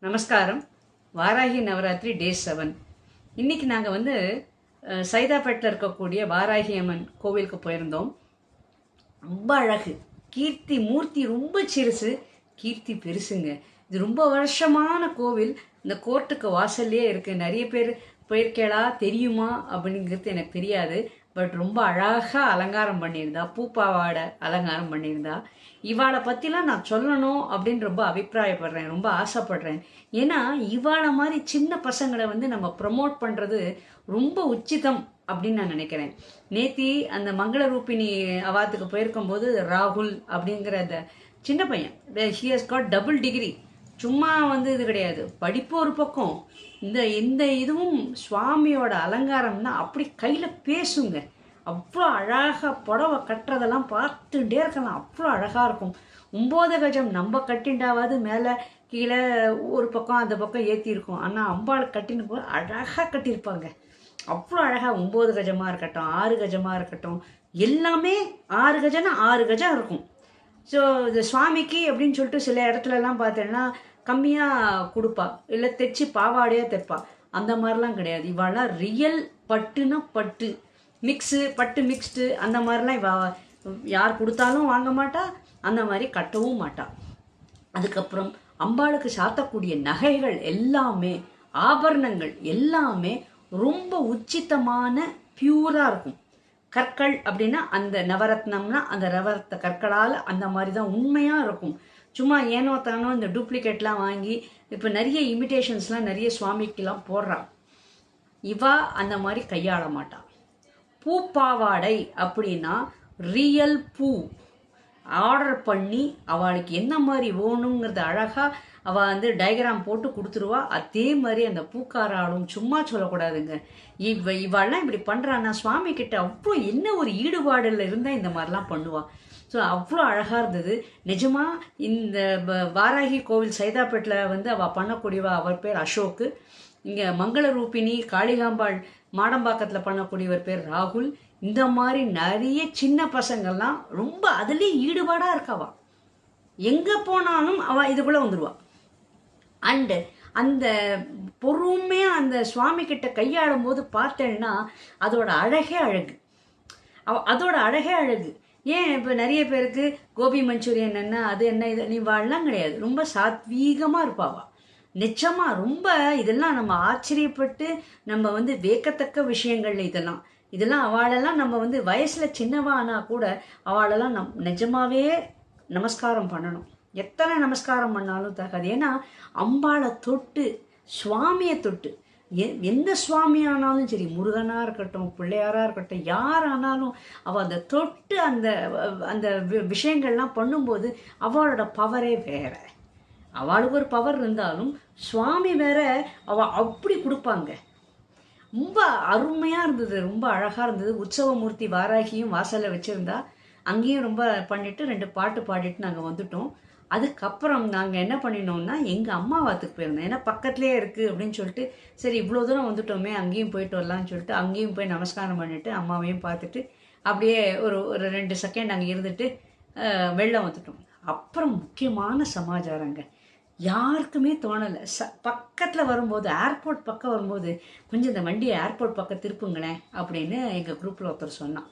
நமஸ்காரம். வாராகி நவராத்திரி டே 7. இன்னைக்கு நாங்கள் சைதாப்பேட்டில் இருக்கக்கூடிய வாராகி அம்மன் கோவிலுக்கு போயிருந்தோம். ரொம்ப அழகு. கீர்த்தி மூர்த்தி ரொம்ப சிறுசு, கீர்த்தி பெருசுங்க. இது ரொம்ப வருஷமான கோவில். இந்த கோர்ட்டுக்கு வாசல்லையே இருக்குது. நிறைய பேர் போயிருக்கேளா, தெரியுமா அப்படிங்கிறது எனக்கு தெரியாது. பட் ரொம்ப அழகாக அலங்காரம் பண்ணியிருந்தா, பூப்பாவாடை அலங்காரம் பண்ணியிருந்தா. இவாளை பற்றிலாம் நான் சொல்லணும் அப்படின்னு ரொம்ப அபிப்பிராயப்படுறேன், ரொம்ப ஆசைப்படுறேன். ஏன்னா இவாளை மாதிரி சின்ன பசங்களை நம்ம ப்ரமோட் பண்ணுறது ரொம்ப உச்சிதம் அப்படின்னு நான் நினைக்கிறேன். நேத்தி அந்த மங்களரூபிணி அவார்டுக்கு போயிருக்கும்போது ராகுல் அப்படிங்கிற அந்த சின்ன பையன், he has got double degree. சும்மா இது கிடையாது, படிப்பு ஒரு பக்கம், இந்த இதுவும் சுவாமியோட அலங்காரம்னா அப்படி கையில் பேசுங்க. அவ்வளோ அழகாக புடவை கட்டுறதெல்லாம் பார்த்துட்டே இருக்கலாம், அவ்வளோ அழகாக இருக்கும். 9 கஜம் நம்ம கட்டிண்டாவது மேலே கீழே ஒரு பக்கம் அந்த பக்கம் ஏற்றிருக்கும். ஆனால் அம்பாள் கட்டின்னு போது அழகாக கட்டியிருப்பாங்க. அவ்வளோ அழகாக 9 கஜமாக இருக்கட்டும், 6 கஜமாக இருக்கட்டும், எல்லாமே 6 கஜம்னா 6 கஜம் இருக்கும். ஸோ இந்த சுவாமிக்கு அப்படின்னு சொல்லிட்டு சில இடத்துலலாம் பார்த்தேன்னா கம்மியாக கொடுப்பா, இல்லை தைச்சி பாவாடையாக தைப்பா. அந்த மாதிரிலாம் கிடையாது. இவாளெலாம் ரியல் பட்டுன்னா பட்டு மிக்ஸு, பட்டு மிக்ஸ்டு அந்த மாதிரிலாம் யார் கொடுத்தாலும் வாங்க மாட்டா, அந்த மாதிரி கட்டவும் மாட்டா. அதுக்கப்புறம் அம்பாளுக்கு சாத்தக்கூடிய நகைகள் எல்லாமே, ஆபரணங்கள் எல்லாமே ரொம்ப உச்சிதமான பியூராக இருக்கும். கற்கள் அப்படின்னா அந்த நவரத்னம்னா அந்த நவரத்ன கற்களால் அந்த மாதிரி தான் உண்மையாக இருக்கும். சும்மா ஏனோ தானோ இந்த டூப்ளிகேட்லாம் வாங்கி இப்போ நிறைய இமிடேஷன்ஸ்லாம் நிறைய சுவாமிக்கெல்லாம் போடுறா. இவா அந்த மாதிரி கையாள மாட்டா. பூப்பாவாடை அப்படின்னா ரியல் பூ ஆர்டர் பண்ணி அவளுக்கு என்ன மாதிரி வேணுங்கிறது அழகாக அவள் டயக்ராம் போட்டு கொடுத்துருவா. அதே மாதிரி அந்த பூக்காராலும் சும்மா சொல்லக்கூடாதுங்க. இவாள்லாம் இப்படி பண்ணுறான்னா சுவாமி கிட்ட அவ்வளோ என்ன ஒரு ஈடுபாடில் இருந்தால் இந்த மாதிரிலாம் பண்ணுவாள். ஸோ அவ்வளோ அழகாக இருந்தது நிஜமாக. இந்த வாராகி கோவில் சைதாப்பேட்டில் அவள் பண்ணக்கூடியவா, அவர் பேர் அசோக்கு. இங்கே மங்களரூபிணி காளிகாம்பாள் மாடம்பாக்கத்தில் பண்ணக்கூடியவர் பேர் ராகுல். இந்த மாதிரி நிறைய சின்ன பசங்கள்லாம் ரொம்ப அதுலேயும் ஈடுபாடாக இருக்காவா. எங்கே போனாலும் அவள் இதுக்குள்ளே வந்துடுவாள். அண்டு அந்த பொறுமையாக அந்த சுவாமி கிட்ட கையாடும் போது பார்த்தேன்னா அதோட அழகே அழகு. அதோட அழகே அழகு. ஏன் இப்போ நிறைய பேருக்கு கோபி மஞ்சூரியன் என்ன அது என்ன இது நீ வாழலாம் கிடையாது. ரொம்ப சாத்வீகமாக இருப்பாவா நிச்சயமாக. ரொம்ப இதெல்லாம் நம்ம ஆச்சரியப்பட்டு நம்ம வேக்கத்தக்க விஷயங்கள். இதெல்லாம் அவளெல்லாம் நம்ம வயசில் சின்னவா ஆனால் கூட அவளெல்லாம் நிஜமாவே நமஸ்காரம் பண்ணணும். எத்தனை நமஸ்காரம் பண்ணாலும் தகாது. ஏன்னா அம்பாளை தொட்டு சுவாமியை தொட்டு எந்த சுவாமியானாலும் சரி, முருகனாக இருக்கட்டும், பிள்ளையாராக இருக்கட்டும், யாரானாலும் அவள் அந்த தொட்டு அந்த அந்த விஷயங்கள்லாம் பண்ணும்போது அவளோட பவரே வேற. அவளுக்கு ஒரு பவர் இருந்தாலும் சுவாமி வேற. அவள் அப்படி கொடுப்பாங்க. ரொம்ப அருமையாக இருந்தது, ரொம்ப அழகாக இருந்தது. உற்சவமூர்த்தி வாராகியும் வாசலில் வச்சுருந்தா, அங்கேயும் ரொம்ப பண்ணிவிட்டு 2 பாட்டு பாடிட்டு நாங்கள் வந்துட்டோம். அதுக்கப்புறம் நாங்கள் என்ன பண்ணினோம்னா எங்கள் அம்மா வாத்துக்கு போயிருந்தோம். ஏன்னா பக்கத்துலேயே இருக்குது அப்படின்னு சொல்லிட்டு, சரி இவ்வளோ தூரம் வந்துட்டோமே அங்கேயும் போயிட்டு வரலான்னு சொல்லிட்டு அங்கேயும் போய் நமஸ்காரம் பண்ணிவிட்டு அம்மாவையும் பார்த்துட்டு அப்படியே ஒரு 2 செகண்ட் அங்கே இருந்துட்டு வெளில வந்துட்டோம். அப்புறம் முக்கியமான சமாச்சாரங்க, யாருக்குமே தோணலை. பக்கத்தில் வரும்போது, ஏர்போர்ட் பக்கம் வரும்போது, கொஞ்சம் இந்த வண்டியை ஏர்போர்ட் பக்கம் திருப்புங்களேன் அப்படின்னு எங்கள் குரூப்பில் ஒருத்தர் சொன்னான்.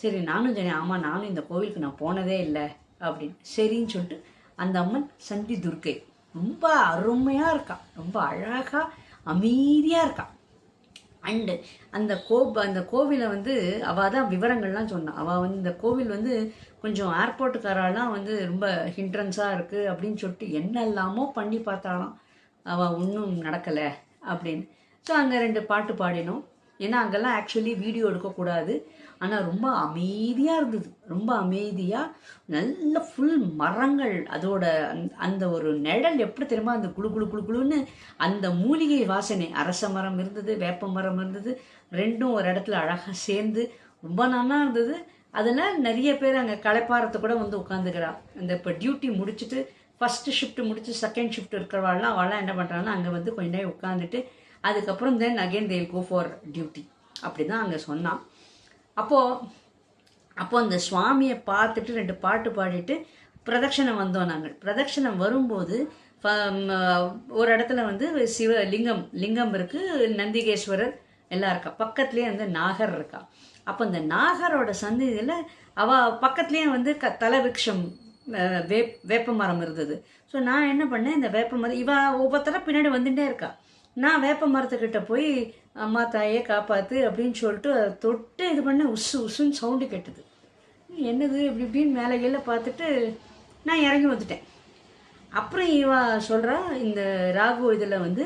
சரி நானும் சொன்னேன், ஆமாம் நானும் இந்த கோவிலுக்கு நான் போனதே இல்லை அப்படின்னு. சரின்னு சொல்லிட்டு அந்த அம்மன் சந்தி துர்க்கை ரொம்ப அருமையாக இருக்கா, ரொம்ப அழகாக அமைதியாக இருக்கா. அண்டு அந்த கோவிலை அவள் தான் விவரங்கள்லாம் சொன்னான். அவள் இந்த கோவில் கொஞ்சம் ஏர்போர்ட்டுக்காரெல்லாம் ரொம்ப ஹிண்ட்ரன்ஸாக இருக்குது அப்படின்னு சொல்லிட்டு என்னெல்லாமோ பண்ணி பார்த்தாலாம். அவள் ஒன்றும் நடக்கலை அப்படின்னு. ஸோ அங்கே 2 பாட்டு பாடினோம். ஏன்னா அங்கெல்லாம் ஆக்சுவலி வீடியோ எடுக்கக்கூடாது. ஆனால் ரொம்ப அமைதியாக இருந்தது, ரொம்ப அமைதியாக. நல்ல ஃபுல் மரங்கள், அதோட அந்த ஒரு நிழல் எப்படி தெரியுமா, அந்த குழு குழு குழு குழுன்னு அந்த மூலிகை வாசனை. அரச மரம் இருந்தது, வேப்ப மரம் இருந்தது, 2ம் ஒரு இடத்துல அழகாக சேர்ந்து ரொம்ப நல்லா இருந்தது. அதில் நிறைய பேர் அங்கே களைப்பாரத்தை கூட உட்காந்துக்கிறா. அந்த இப்போ டியூட்டி முடிச்சுட்டு ஃபஸ்ட்டு ஷிஃப்ட் முடிச்சு செகண்ட் ஷிஃப்ட் இருக்கிறவாள்லாம் அவள்லாம் என்ன பண்ணுறாங்கன்னா அங்கே கொஞ்ச நேரம் உட்காந்துட்டு அதுக்கப்புறம் தென் அகெயின் தேல் கோ ஃபார் டியூட்டி. அப்படி தான் அங்கே சொன்னான். அப்போது அந்த சுவாமியை பார்த்துட்டு 2 பாட்டு பாடிட்டு பிரதட்சணம் வந்தோம். நாங்கள் பிரதட்சணம் வரும்போது ஒரு இடத்துல வந்து லிங்கம் இருக்கு, நந்திகேஸ்வரர் எல்லாம் இருக்கா. பக்கத்துலேயே வந்து நாகர் இருக்கா. அப்போ இந்த நாகரோட சந்நிதியில் அவ பக்கத்துலேயே வந்து தலவிருஷம் வேப்ப மரம் இருந்தது. ஸோ நான் என்ன பண்ணேன், இந்த வேப்ப மரம் இவ ஒவ்வொருத்தர பின்னாடி வந்துட்டே இருக்கா. நான் வேப்ப மரத்துக்கிட்ட போய் அம்மா தாயே காப்பாத்து அப்படின்னு சொல்லிட்டு தொட்டு இது பண்ண உசுன்னு சவுண்டு கேட்டது. என்னது இப்படி இப்படின்னு மேலே கீழே பார்த்துட்டு நான் இறங்கி வந்துட்டேன். அப்புறம் இவ சொல்கிறா, இந்த ராகு இதில் வந்து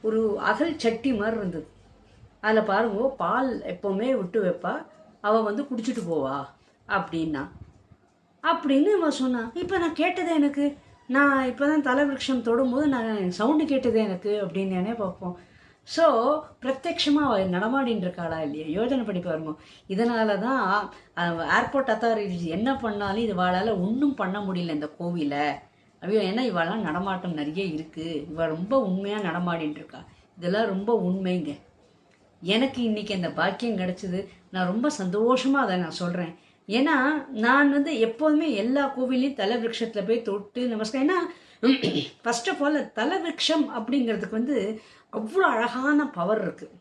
ஒரு அகல் சட்டி மாதிரி இருந்தது. அதில் பாருங்க பால் எப்போவுமே விட்டு வைப்பா, அவள் வந்து குடிச்சிட்டு போவா அப்படின்னா அப்படின்னு அவன் சொன்னான். இப்போ நான் கேட்டதே எனக்கு, நான் இப்போ தான் தலவிருஷம் தொடும்போது நான் சவுண்டு கேட்டதே எனக்கு அப்படின்னு பார்ப்போம். ஸோ பிரத்யட்சமாக அவள் நடமாடின்னு இருக்காளா இல்லையா யோஜனை பண்ணி பாருங்க. இதனால தான் ஏர்போர்ட் அத்தாரிட்டிஸ் என்ன பண்ணாலும் இது வாழால் ஒன்றும் பண்ண முடியல இந்த கோவிலை. ஐயோ, ஏன்னா இவாளெலாம் நடமாட்டம் நிறைய இருக்குது, இவள் ரொம்ப உண்மையாக நடமாடின்னு இருக்கா. இதெல்லாம் ரொம்ப உண்மைங்க. எனக்கு இன்னைக்கு அந்த பாக்கியம் கிடைச்சிது. நான் ரொம்ப சந்தோஷமாக அதை நான் சொல்கிறேன். ஏன்னா நான் வந்து எப்போதுமே எல்லா கோவிலையும் தலவிருஷத்தில் போய் தொட்டு நமஸ்காரம். ஏன்னா ஃபர்ஸ்ட் ஆஃப் ஆல் தலவிருஷம் அப்படிங்கிறதுக்கு வந்து அவ்வளோ அழகான பவர் இருக்குது.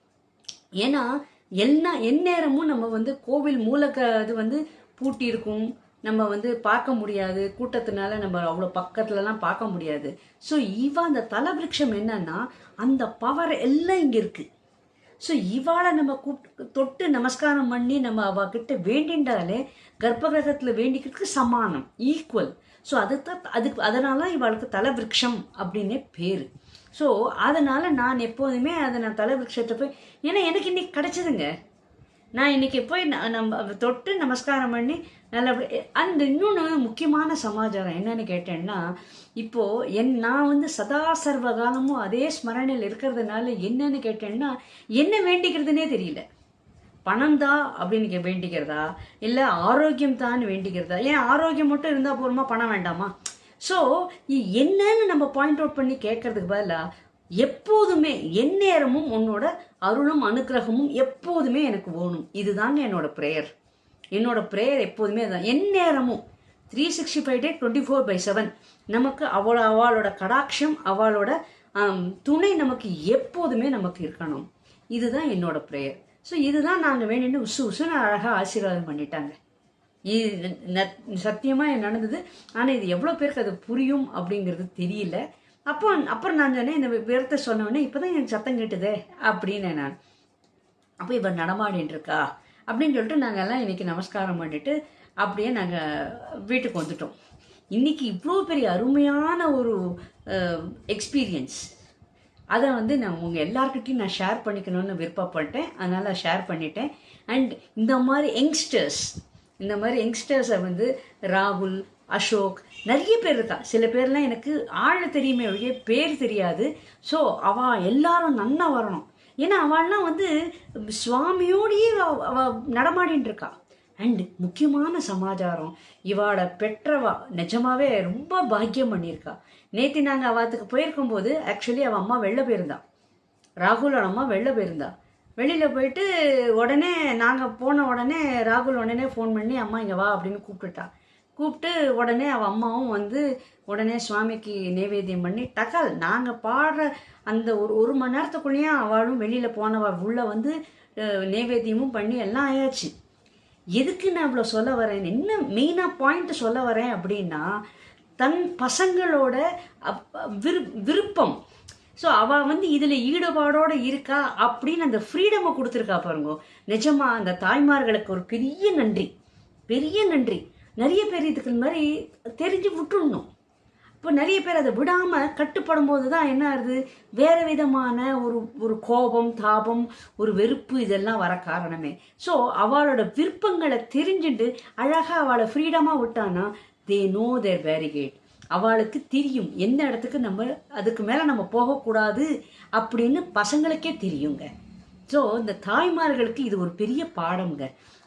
ஏன்னா எந்நேரமும் நம்ம வந்து கோவில் அது வந்து பூட்டி இருக்கும், நம்ம வந்து பார்க்க முடியாது, கூட்டத்தினால நம்ம அவ்வளோ பக்கத்துலலாம் பார்க்க முடியாது. ஸோ அந்த தலவிருஷம் என்னன்னா அந்த பவர் எல்லாம் இங்கே இருக்குது. ஸோ இவாளை நம்ம தொட்டு நமஸ்காரம் பண்ணி நம்ம அவகிட்ட வேண்டின்றாலே கர்ப்பகிரகத்தில் வேண்டிக்கிறதுக்கு சமானம், ஈக்குவல். ஸோ அதனால இவாளுக்கு தலவிருஷம் அப்படின்னே பேர். ஸோ அதனால் நான் எப்போதுமே அதை நான் தலவிருஷத்தை போய், ஏன்னா எனக்கு இன்னைக்கு கிடச்சிதுங்க. நான் இன்னைக்கு போய் நம்ம தொட்டு நமஸ்காரம் பண்ணி நல்லபடி. அந்த இன்னொன்று முக்கியமான சமாச்சாரம் என்னன்னு கேட்டேன்னா, இப்போது நான் வந்து சதா சர்வ காலமும் அதே ஸ்மரணையில் இருக்கிறதுனால என்னன்னு கேட்டேன்னா, என்ன வேண்டிக்கிறதுனே தெரியல. பணம் தான் அப்படின்னு வேண்டிக்கிறதா, இல்லை ஆரோக்கியம் தான் வேண்டிக்கிறதா? ஏன் ஆரோக்கியம் மட்டும் இருந்தால் போருமா, பணம் வேண்டாமா? ஸோ என்னன்னு நம்ம பாயிண்ட் அவுட் பண்ணி கேட்கறதுக்கு பதிலாக எப்போதுமே எந்நேரமும் உன்னோட அருளும் அனுக்கிரகமும் எப்போதுமே எனக்கு வேணும். இதுதாங்க என்னோட ப்ரேயர். என்னோட ப்ரேயர் எப்போதுமே அதுதான். எந்நேரமும் 365 டே 24/7 நமக்கு அவளோட கடாட்சம், அவளோட துணை நமக்கு எப்போதுமே நமக்கு இருக்கணும். இதுதான் என்னோட ப்ரேயர். ஸோ இதுதான் நாங்கள் வேணும்னு உசுன்னு அழகாக ஆசீர்வாதம் பண்ணிட்டாங்க. இது சத்தியமாக நடந்தது. ஆனால் இது எவ்வளோ பேருக்கு அது புரியும் அப்படிங்கிறது தெரியல. அப்புறம் நான் சொன்னேன், இந்த விரத்தை சொன்னோடனே இப்போ தான் எனக்கு சத்தம் கேட்டுதே அப்படின்னு நான். அப்போ இவன் நடமாடின்னு இருக்கா அப்படின்னு சொல்லிட்டு நாங்கள்லாம் இன்றைக்கி நமஸ்காரம் பண்ணிவிட்டு அப்படியே நாங்கள் வீட்டுக்கு வந்துட்டோம். இன்றைக்கி இவ்வளோ பெரிய அருமையான ஒரு எக்ஸ்பீரியன்ஸ், அதை வந்து நான் உங்கள் எல்லாருக்கிட்டையும் நான் ஷேர் பண்ணிக்கணும்னு விருப்பப்பட்டேன். அதனால் ஷேர் பண்ணிட்டேன். அண்ட் இந்த மாதிரி யங்ஸ்டர்ஸை வந்து ராகுல், அசோக், நிறைய பேர் இருக்கா. சில பேர்லாம் எனக்கு ஆள் தெரியுமே ஒழிய பேர் தெரியாது. ஸோ அவள் எல்லாரும் நன்னா வரணும். ஏன்னா அவள்லாம் வந்து சுவாமியோடையே நடமாடின்னு இருக்கா. அண்ட் முக்கியமான சமாச்சாரம், இவாள பெற்றவா நிஜமாவே ரொம்ப பாக்கியம் பண்ணியிருக்கா. நேற்று நாங்கள் அவத்துக்கு போயிருக்கும்போது ஆக்சுவலி அவள் அம்மா வெளில போயிருந்தா, ராகுலோட அம்மா வெளில போயிருந்தா. வெளியில் போயிட்டு உடனே நாங்கள் போன உடனே ராகுல் உடனே ஃபோன் பண்ணி அம்மா இங்கே வா அப்படின்னு கூப்பிட்டு உடனே அவள் அம்மாவும் வந்து உடனே சுவாமிக்கு நைவேத்தியம் பண்ணி டக்கால் நாங்கள் பாடுற அந்த ஒரு மணி நேரத்துக்குள்ளேயே அவளும் வெளியில் போனவா உள்ளே வந்து நைவேத்தியமும் பண்ணி எல்லாம் ஆயாச்சு. எதுக்கு நான் இவ்வளோ சொல்ல வரேன், என்ன மெயினாக பாயிண்ட் சொல்ல வரேன் அப்படின்னா, தன் பசங்களோட விருப்பம். ஸோ அவள் வந்து இதில் ஈடுபாடோடு இருக்கா அப்படின்னு அந்த ஃப்ரீடமை கொடுத்துருக்கா பாருங்க. நிஜமாக அந்த தாய்மார்களுக்கு ஒரு பெரிய நன்றி. நிறைய பேர் இதுக்கு மாதிரி தெரிஞ்சு விட்டுடணும். இப்போ நிறைய பேர் அதை விடாமல் கட்டுப்படும் போது தான் என்ன ஆகுது, வேறு விதமான ஒரு கோபம், தாபம், ஒரு வெறுப்பு இதெல்லாம் வர காரணமே. ஸோ அவளோட விருப்பங்களை தெரிஞ்சுட்டு அழகாக அவளை ஃப்ரீடமாக விட்டான்னா தே நோ தேர் பேரிகேட். அவளுக்கு தெரியும் எந்த இடத்துக்கு நம்ம அதுக்கு மேலே நம்ம போகக்கூடாது அப்படின்னு பசங்களுக்கே தெரியுங்க. ஸோ இந்த தாய்மார்களுக்கு இது ஒரு பெரிய பாடம்ங்க.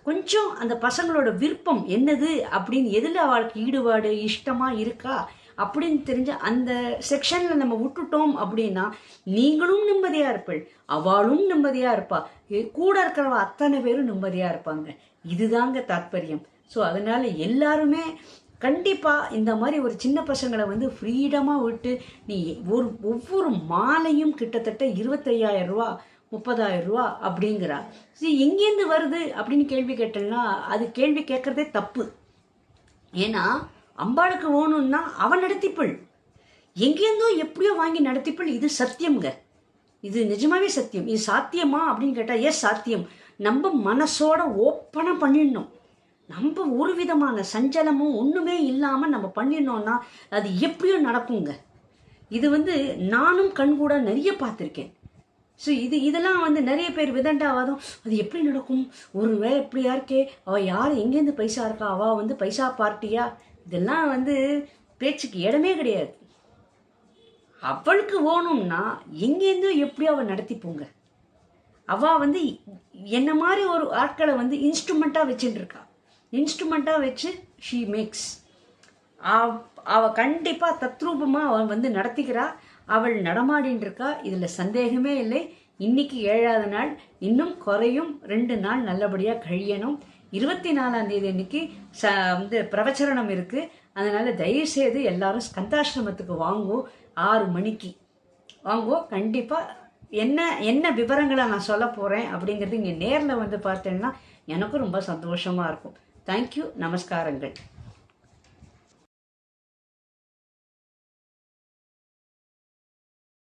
கொஞ்சம் அந்த பசங்களோட விருப்பம் என்னது அப்படின்னு, எதில் அவளுக்கு ஈடுபாடு இஷ்டமாக இருக்கா அப்படின்னு தெரிஞ்ச அந்த செக்ஷனில் நம்ம விட்டுட்டோம் அப்படின்னா நீங்களும் நிம்மதியாக இருப்பீள், அவளும் நிம்மதியாக இருப்பா, கூட இருக்கிறவ அத்தனை பேரும் நிம்மதியாக இருப்பாங்க. இதுதாங்க தாற்பயம். ஸோ அதனால் எல்லாருமே கண்டிப்பாக இந்த மாதிரி ஒரு சின்ன பசங்களை வந்து ஃப்ரீடமாக விட்டு நீ ஒவ்வொரு மாலையும் கிட்டத்தட்ட 25,000 ரூபா 30,000 ரூபா அப்படிங்கிறா. சரி, எங்கேருந்து வருது அப்படின்னு கேள்வி கேட்டேன்னா அது கேள்வி கேட்குறதே தப்பு. ஏன்னா அம்பாளுக்கு வேணும்னா அவன் நடத்திப்பள், எங்கேருந்தோ எப்படியோ வாங்கி நடத்திப்பள். இது சத்தியம்ங்க, இது நிஜமாவே சத்தியம். இது சாத்தியமா அப்படின்னு கேட்டால் எஸ் சாத்தியம். நம்ம மனசோட ஓப்பனாக பண்ணிடணும். நம்ம ஒரு விதமான சஞ்சலமும் ஒன்றுமே இல்லாமல் நம்ம பண்ணிடணும்னா அது எப்படியோ நடக்குங்க. இது வந்து நானும் கண்கூட நிறைய பார்த்துருக்கேன். ஸோ இதெல்லாம் வந்து நிறைய பேர் விதண்டாவாதம், அது எப்படி நடக்கும், ஒரு வேலை எப்படியா இருக்கே, அவள் யார் எங்கேருந்து பைசா இருக்கா, அவள் வந்து பைசா பார்ட்டியா, இதெல்லாம் வந்து பேச்சுக்கு இடமே கிடையாது. அவளுக்கு வேணும்னா எங்கேருந்தோ எப்படியோ அவள் நடத்திப்போங்க. அவள் வந்து என்ன மாதிரி ஒரு ஆட்களை வந்து இன்ஸ்ட்ருமெண்ட்டாக வச்சுட்டு இருக்கா. இன்ஸ்ட்ருமெண்ட்டாக வச்சு ஷீ மேக்ஸ். அவள் கண்டிப்பாக தத்ரூபமாக அவள் வந்து நடத்திக்கிறா. அவள் நடமாடின்னு இருக்கா, இதில் சந்தேகமே இல்லை. இன்னைக்கு 7வது நாள், இன்னும் குறையும் 2 நாள் நல்லபடியாக கழியணும். 24ஆம் தேதி அன்னைக்கு வந்து பிரவச்சரணம் இருக்குது. அதனால் தயவுசெய்து எல்லாரும் ஸ்கந்தாசிரமத்துக்கு வாங்குவோம். 6 மணிக்கு வாங்குவோம். கண்டிப்பாக என்ன விவரங்களை நான் சொல்ல போகிறேன் அப்படிங்கிறது இங்கே நேரில் வந்து பார்த்தேன்னா எனக்கும் ரொம்ப சந்தோஷமாக இருக்கும். தேங்க்யூ, நமஸ்காரங்கள்.